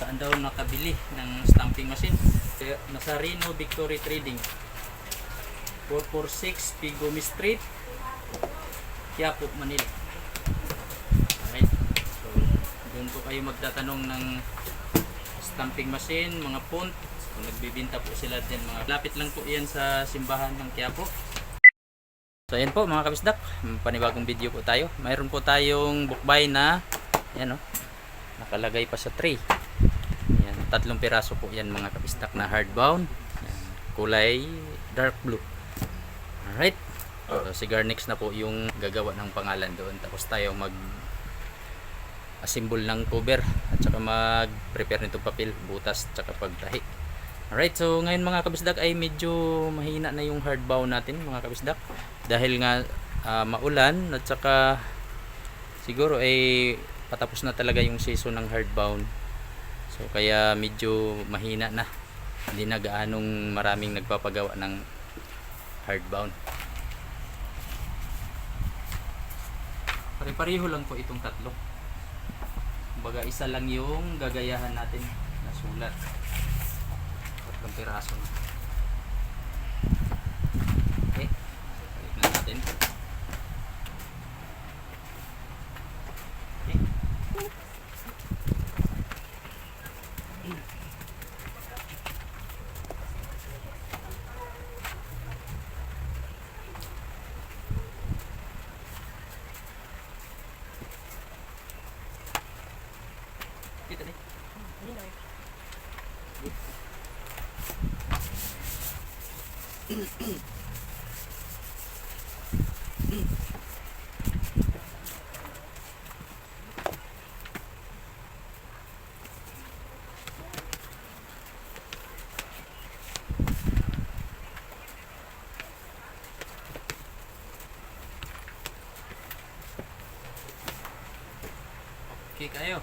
saan daw nakabili ng stamping machine. Nasa Reno Victory Trading, 446 Pigumi Street, Quiapo, Manila. Alright, so doon po kayo magtatanong ng stamping machine, mga font. Kung nagbibinta po sila dyan, mga lapit lang po yan sa simbahan ng Quiapo. So ayan po mga kabisdak, panibagong video po tayo. Mayroon po tayong bukbay na yan, nakalagay pa sa tray. Yan, 3 piraso po yan mga kabisdak na hardbound. Yan, kulay dark blue. Alright, so si Garnix na po yung gagawa ng pangalan doon. Tapos tayo mag assemble ng cover at saka mag prepare nitong papel, butas at saka pagtahi. Alright, so ngayon mga kabisdak ay medyo mahina na yung hardbound natin mga kabisdak. Dahil nga maulan at saka siguro ay patapos na talaga yung season ng hardbound. So kaya medyo mahina na. Hindi na gaanong maraming nagpapagawa ng hardbound. Pare-pareho lang po itong tatlo. Kumbaga isa lang yung gagayahan natin na sulat. 3 piraso na. Okay, balik na natin. Okay. Kita nih. Oke kayo.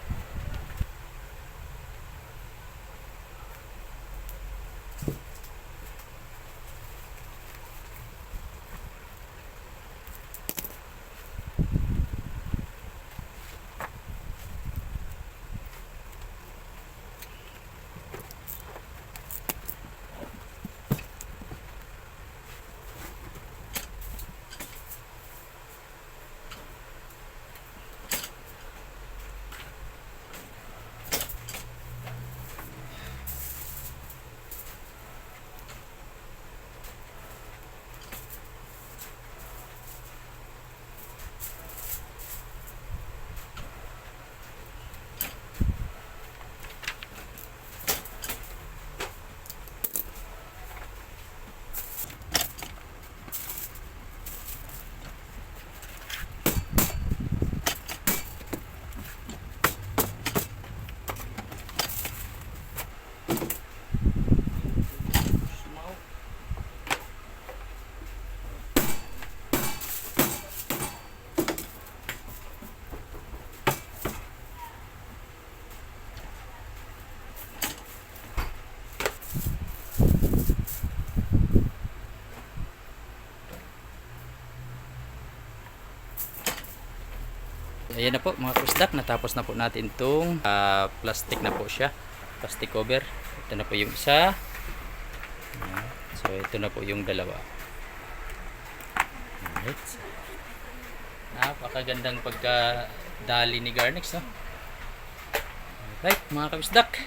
Ayan na po mga kabisdak, natapos na po natin itong plastic na po siya, plastic cover. Ito na po yung isa. Ayan. So ito na po yung dalawa. Alright. Napakagandang pagkadali ni Garnix, no? Alright mga kabisdak,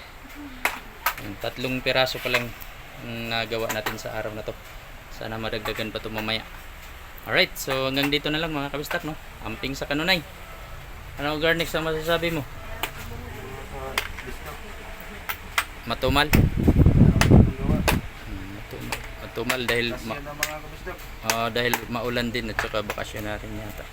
yung 3 piraso pa lang nagawa natin sa araw na to. Sana madagdagan pa ito mamaya. Alright, so hanggang dito na lang mga kabisdak, no? Amping sa kanunay. Ano Garnix ang masasabi mo? Matumal. Matumal dahil dahil maulan din at saka bakasyon na rin yata.